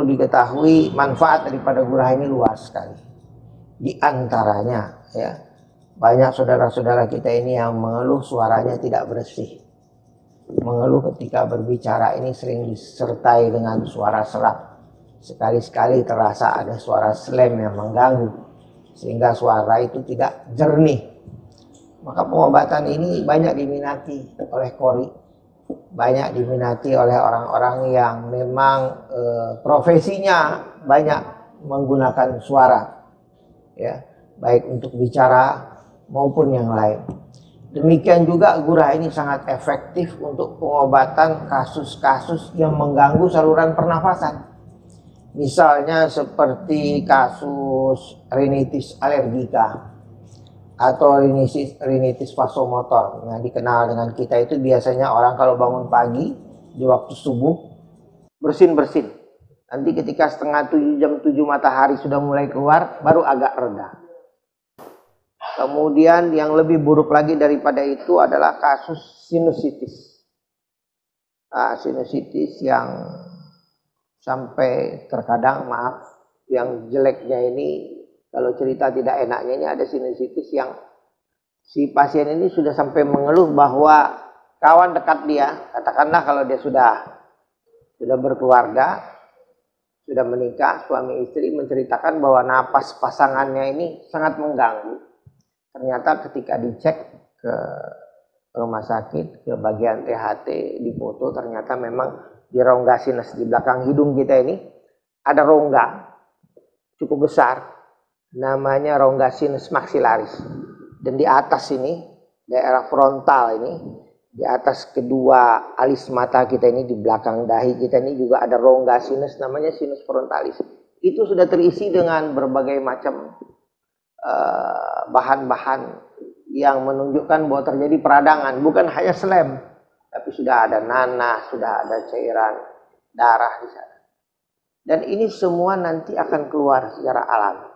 perlu diketahui manfaat daripada gurah ini luas sekali. Di antaranya ya, banyak saudara-saudara kita ini yang mengeluh suaranya tidak bersih. Mengeluh ketika berbicara ini sering disertai dengan suara serak. Sekali-sekali terasa ada suara slam yang mengganggu, sehingga suara itu tidak jernih. Maka pengobatan ini banyak diminati oleh KORI, banyak diminati oleh orang-orang yang memang profesinya banyak menggunakan suara, ya, baik untuk bicara maupun yang lain. Demikian juga gurah ini sangat efektif untuk pengobatan kasus-kasus yang mengganggu saluran pernafasan. Misalnya seperti kasus rinitis alergika atau rinitis vasomotor. Nah, dikenal dengan kita itu biasanya orang kalau bangun pagi di waktu subuh bersin-bersin. Nanti ketika setengah 7, jam 7 matahari sudah mulai keluar, baru agak reda. Kemudian yang lebih buruk lagi daripada itu adalah kasus sinusitis. Sinusitis yang sampai terkadang, maaf, yang jeleknya ini, kalau cerita tidak enaknya ini ada sinusitis yang si pasien ini sudah sampai mengeluh bahwa kawan dekat dia, katakanlah kalau dia sudah berkeluarga, sudah menikah, suami istri, menceritakan bahwa napas pasangannya ini sangat mengganggu. Ternyata ketika dicek ke rumah sakit, ke bagian THT, di foto, ternyata memang di rongga sinus di belakang hidung kita ini ada rongga cukup besar, namanya rongga sinus maxillaris. Dan di atas ini, daerah frontal ini, di atas kedua alis mata kita ini, di belakang dahi kita ini juga ada rongga sinus, namanya sinus frontalis. Itu sudah terisi dengan berbagai macam bahan-bahan yang menunjukkan bahwa terjadi peradangan, bukan hanya slam, tapi sudah ada nanah, sudah ada cairan darah di sana. Dan ini semua nanti akan keluar secara alami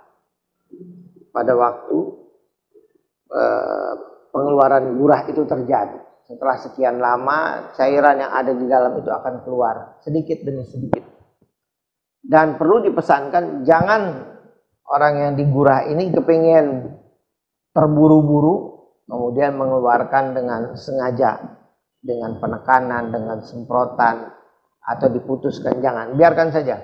pada waktu pengeluaran gurah itu terjadi. Setelah sekian lama, cairan yang ada di dalam itu akan keluar sedikit demi sedikit. Dan perlu dipesankan, jangan orang yang digurah ini kepingin terburu-buru kemudian mengeluarkan dengan sengaja, dengan penekanan, dengan semprotan, atau diputuskan. Jangan, biarkan saja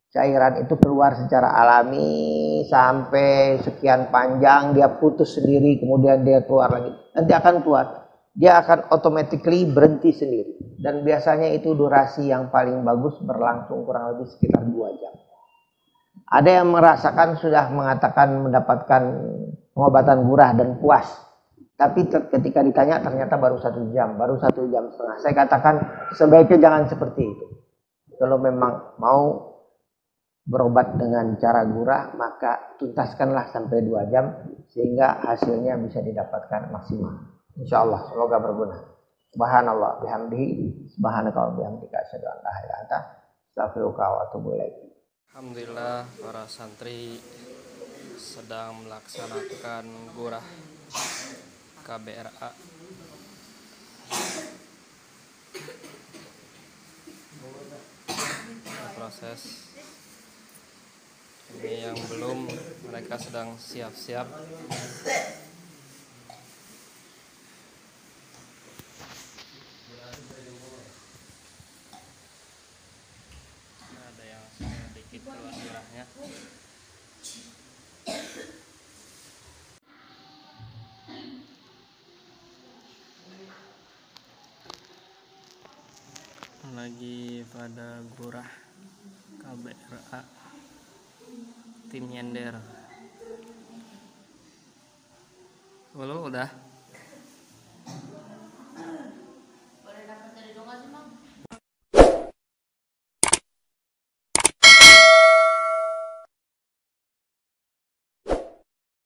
cairan itu keluar secara alami sampai sekian panjang, dia putus sendiri, kemudian dia keluar lagi. Nanti akan keluar, dia akan automatically berhenti sendiri. Dan biasanya itu durasi yang paling bagus berlangsung kurang lebih sekitar 2 jam. Ada yang merasakan sudah mengatakan mendapatkan pengobatan gurah dan puas, tapi ketika ditanya ternyata baru 1 jam, baru 1 jam setengah. Saya katakan sebaiknya jangan seperti itu. Kalau memang mau berobat dengan cara gurah, maka tuntaskanlah sampai 2 jam sehingga hasilnya bisa didapatkan maksimal. Insya Allah, semoga berguna. Subhanallah bihamdihi, subhanaka wa bihamdika, asyhadu an la ilaha illa anta, astaghfiruka wa atubu ilaik. Alhamdulillah, para santri sedang melaksanakan gurah KBRA. Proses ini yang belum, mereka sedang siap-siap. Ada yang sedikit keluar darahnya. Lagi pada gurah KBRA tim nyender. Udah